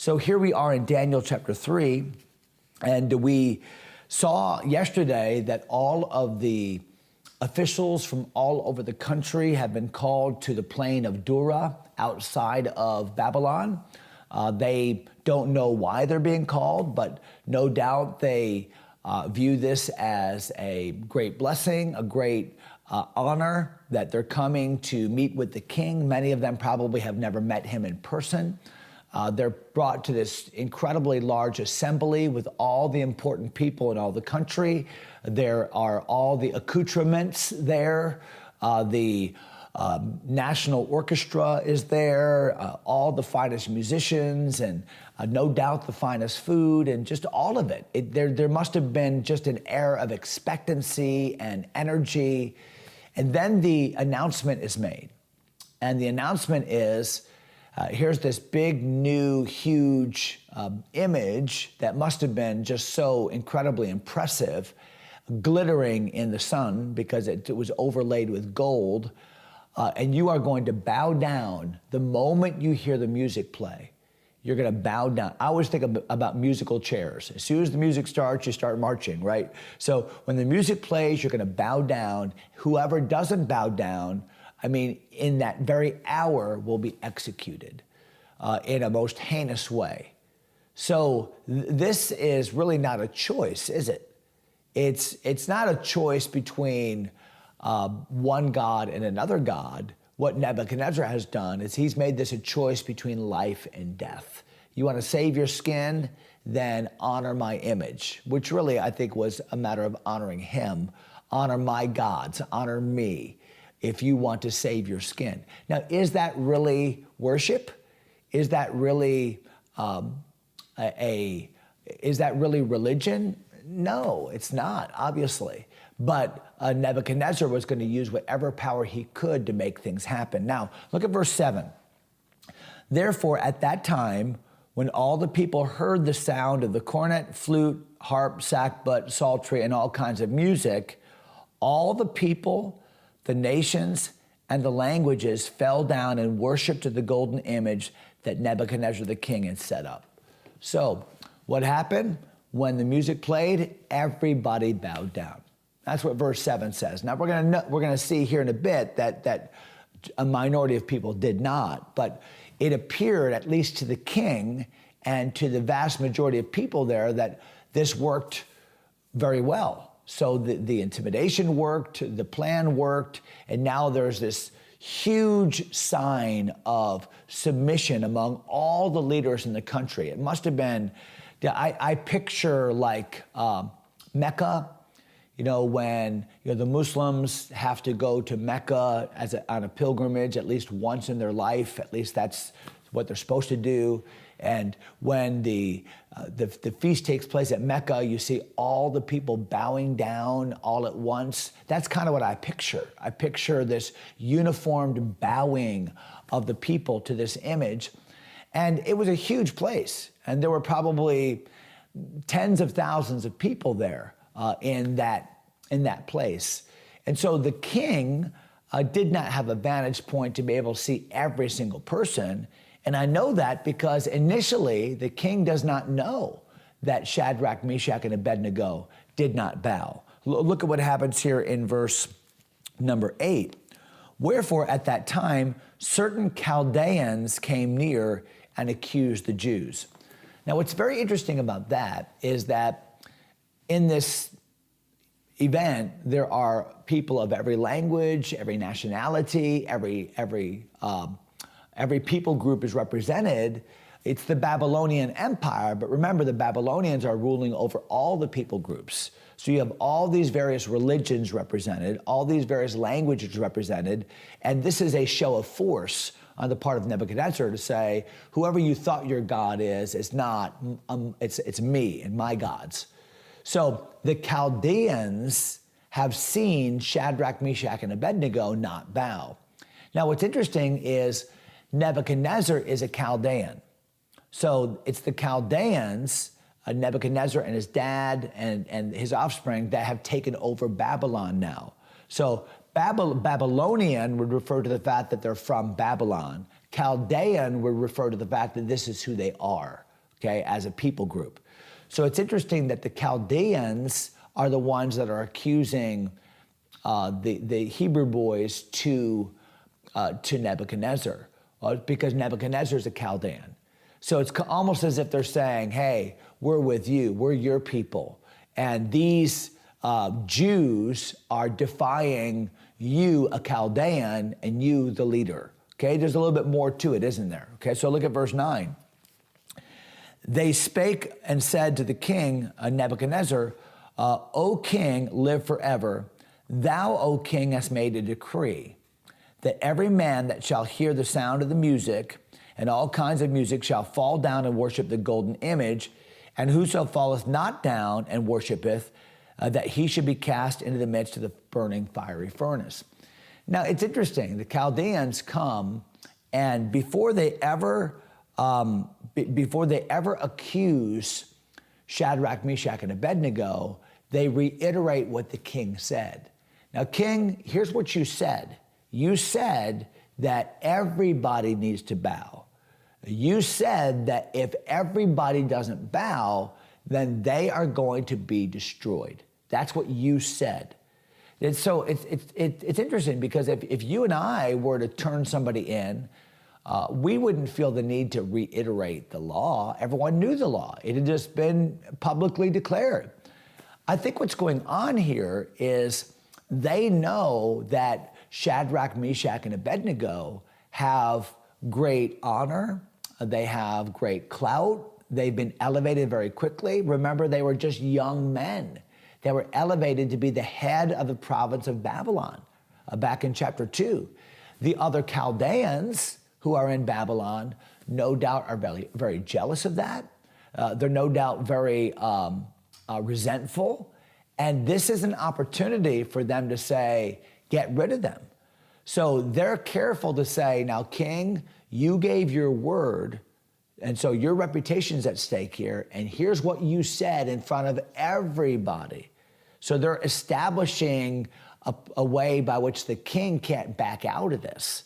So here we are in Daniel chapter 3, and we saw yesterday that all of the officials from all over the country have been called to the plain of Dura outside of Babylon. They don't know why they're being called, but no doubt they view this as a great blessing, a great honor that they're coming to meet with the king. Many of them probably have never met him in person. They're brought to this incredibly large assembly with all the important people in all the country. There are all the accoutrements there. The National Orchestra is there, all the finest musicians, and no doubt the finest food, and just all of it. There must have been just an air of expectancy and energy. And then the announcement is made. And the announcement is, here's this big, new, huge image that must have been just so incredibly impressive, glittering in the sun because it was overlaid with gold. And you are going to bow down the moment you hear the music play. You're going to bow down. I always think about musical chairs. As soon as the music starts, you start marching, right? So when the music plays, you're going to bow down. Whoever doesn't bow down, in that very hour will be executed in a most heinous way. So this is really not a choice, is it? It's not a choice between one God and another God. What Nebuchadnezzar has done is he's made this a choice between life and death. You want to save your skin? Then honor my image, which really I think was a matter of honoring him. Honor my gods, honor me, if you want to save your skin. Now, is that really worship? Is that really is that really religion? No, it's not, obviously. But Nebuchadnezzar was going to use whatever power he could to make things happen. Now, look at verse 7. Therefore, at that time, when all the people heard the sound of the cornet, flute, harp, sackbut, psaltery, and all kinds of music, all the people, the nations, and the languages fell down and worshiped to the golden image that Nebuchadnezzar the king had set up. So, what happened? When the music played, everybody bowed down. That's what verse 7 says. Now, we're gonna see here in a bit that a minority of people did not, but it appeared, at least to the king and to the vast majority of people there, that this worked very well. So the intimidation worked, the plan worked, and now there's this huge sign of submission among all the leaders in the country. It must have been, I picture like Mecca, when the Muslims have to go to Mecca on a pilgrimage at least once in their life. At least that's what they're supposed to do. And when the feast takes place at Mecca, you see all the people bowing down all at once. That's kind of what I picture. I picture this uniformed bowing of the people to this image. And it was a huge place. And there were probably tens of thousands of people there in that place. And so the king did not have a vantage point to be able to see every single person. And I know that because initially the king does not know that Shadrach, Meshach, and Abednego did not bow. Look at what happens here in verse number 8. Wherefore at that time, certain Chaldeans came near and accused the Jews. Now, what's very interesting about that is that in this event, there are people of every language, every nationality, every people group is represented. It's the Babylonian Empire, but remember, the Babylonians are ruling over all the people groups. So you have all these various religions represented, all these various languages represented, and this is a show of force on the part of Nebuchadnezzar to say, whoever you thought your God is, it's not, it's me and my gods. So the Chaldeans have seen Shadrach, Meshach, and Abednego not bow. Now, what's interesting is Nebuchadnezzar is a Chaldean. So it's the Chaldeans, Nebuchadnezzar and his dad and his offspring, that have taken over Babylon now. So Babylonian would refer to the fact that they're from Babylon. Chaldean would refer to the fact that this is who they are. okay, as a people group. So it's interesting that the Chaldeans are the ones that are accusing the Hebrew boys to Nebuchadnezzar, because Nebuchadnezzar is a Chaldean. So it's almost as if they're saying, hey, we're with you, we're your people, and these Jews are defying you, a Chaldean, and you, the leader. Okay, there's a little bit more to it, isn't there? Okay, so look at verse 9. They spake and said to the king, Nebuchadnezzar, O king, live forever. Thou, O king, hast made a decree that every man that shall hear the sound of the music and all kinds of music shall fall down and worship the golden image, and whoso falleth not down and worshipeth, that he should be cast into the midst of the burning fiery furnace. Now, it's interesting. The Chaldeans come, and before they ever accuse Shadrach, Meshach, and Abednego, they reiterate what the king said. Now, king, here's what you said. You said that everybody needs to bow. You said that if everybody doesn't bow, then they are going to be destroyed. That's what you said. And so it's interesting, because if you and I were to turn somebody in, we wouldn't feel the need to reiterate the law. Everyone knew the law. It had just been publicly declared. I think what's going on here is they know that Shadrach, Meshach, and Abednego have great honor. They have great clout. They've been elevated very quickly. Remember, they were just young men. They were elevated to be the head of the province of Babylon back in chapter 2. The other Chaldeans who are in Babylon, no doubt, are very, very jealous of that. They're no doubt very resentful. And this is an opportunity for them to say, get rid of them. So they're careful to say, now, king, you gave your word, and so your reputation's at stake here, and here's what you said in front of everybody. So they're establishing a way by which the king can't back out of this.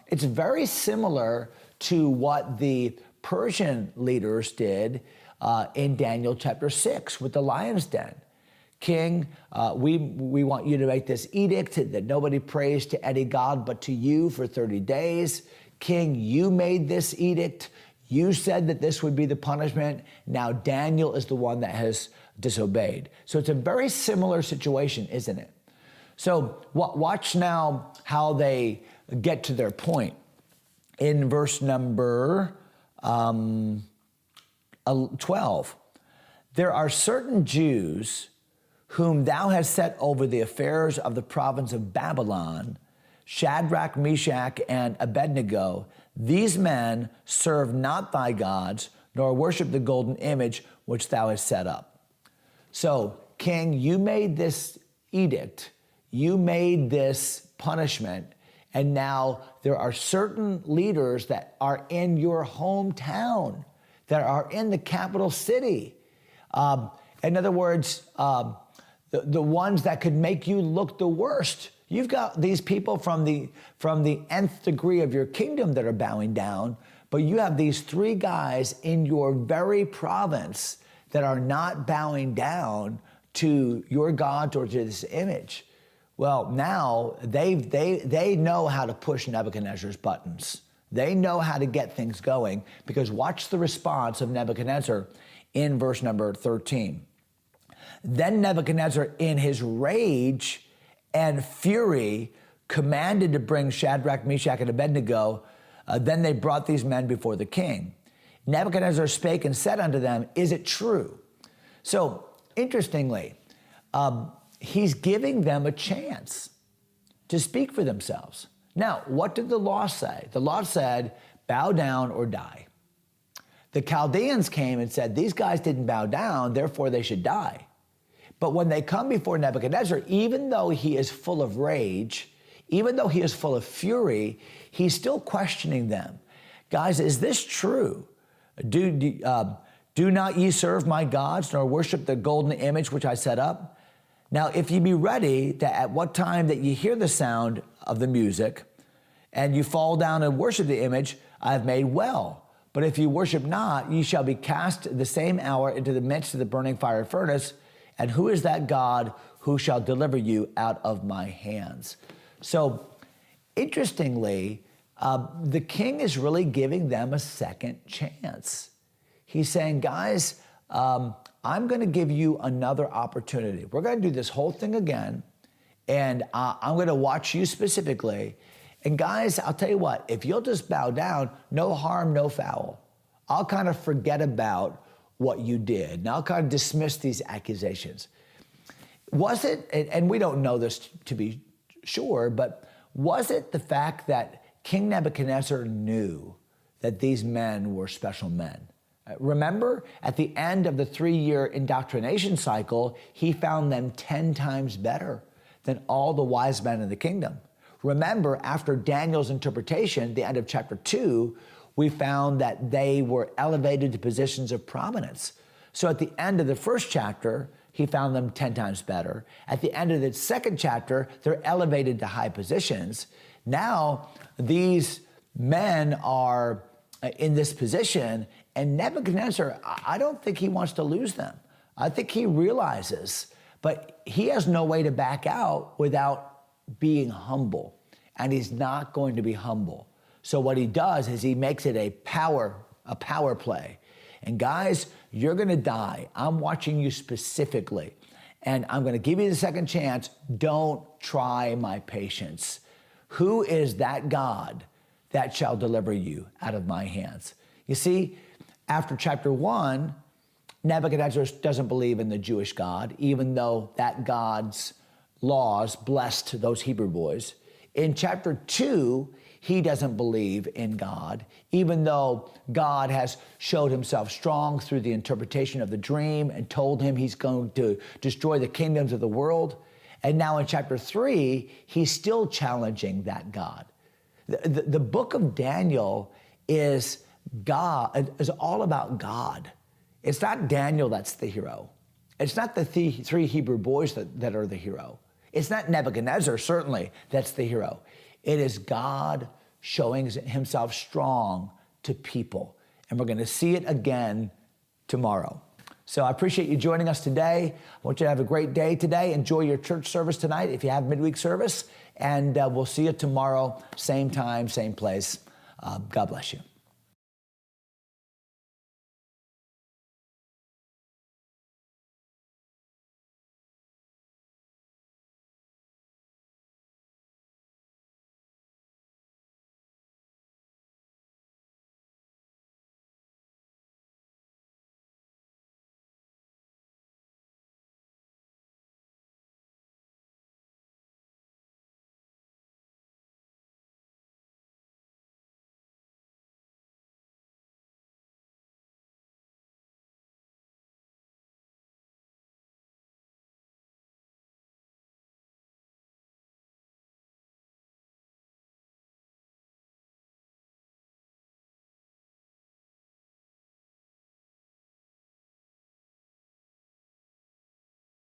It's very similar to what the Persian leaders did in Daniel chapter 6 with the lion's den. King, we want you to make this edict that nobody prays to any god but to you for 30 days. King, you made this edict. You said that this would be the punishment. Now Daniel is the one that has disobeyed. So it's a very similar situation, isn't it? So watch now how they get to their point. In verse number 12, there are certain Jews whom thou hast set over the affairs of the province of Babylon, Shadrach, Meshach, and Abednego. These men serve not thy gods, nor worship the golden image which thou hast set up. So, king, you made this edict, you made this punishment, and now there are certain leaders that are in your hometown, that are in the capital city. In other words, the ones that could make you look the worst. You've got these people from the nth degree of your kingdom that are bowing down, but you have these three guys in your very province that are not bowing down to your gods or to this image. Well, now they know how to push Nebuchadnezzar's buttons. They know how to get things going, because watch the response of Nebuchadnezzar in verse number 13. Then Nebuchadnezzar, in his rage and fury, commanded to bring Shadrach, Meshach, and Abednego. Then they brought these men before the king. Nebuchadnezzar spake and said unto them, is it true? So, interestingly, he's giving them a chance to speak for themselves. Now, what did the law say? The law said, bow down or die. The Chaldeans came and said, these guys didn't bow down, therefore they should die. But when they come before Nebuchadnezzar, even though he is full of rage, even though he is full of fury, he's still questioning them. Guys, is this true? Do not ye serve my gods, nor worship the golden image which I set up? Now, if ye be ready, that at what time that ye hear the sound of the music, and you fall down and worship the image, I have made well. But But if you worship not, ye shall be cast the same hour into the midst of the burning fire furnace. And who is that God who shall deliver you out of my hands? So interestingly, the king is really giving them a second chance. He's saying, guys, I'm going to give you another opportunity. We're going to do this whole thing again, and I'm going to watch you specifically. And guys, I'll tell you what, if you'll just bow down, no harm, no foul. I'll kind of forget about what you did, and I'll kind of dismiss these accusations. Was it, and we don't know this to be sure, but was it the fact that King Nebuchadnezzar knew that these men were special men? Remember, at the end of the 3-year indoctrination cycle, he found them 10 times better than all the wise men in the kingdom. Remember, after Daniel's interpretation, the end of chapter 2, we found that they were elevated to positions of prominence. So at the end of the first chapter, he found them 10 times better. At the end of the second chapter, they're elevated to high positions. Now, these men are in this position, and Nebuchadnezzar, I don't think he wants to lose them. I think he realizes, but he has no way to back out without being humble, and he's not going to be humble. So what he does is he makes it a power play. And guys, you're going to die. I'm watching you specifically, and I'm going to give you the second chance. Don't try my patience. Who is that God that shall deliver you out of my hands? You see, after chapter 1, Nebuchadnezzar doesn't believe in the Jewish God, even though that God's laws blessed those Hebrew boys. In chapter 2, he doesn't believe in God, even though God has showed himself strong through the interpretation of the dream and told him he's going to destroy the kingdoms of the world. And now in chapter 3, he's still challenging that God. The book of Daniel is all about God. It's not Daniel that's the hero. It's not the three Hebrew boys that are the hero. It's not Nebuchadnezzar, certainly, that's the hero. It is God showing himself strong to people. And we're going to see it again tomorrow. So I appreciate you joining us today. I want you to have a great day today. Enjoy your church service tonight if you have midweek service. And we'll see you tomorrow, same time, same place. God bless you.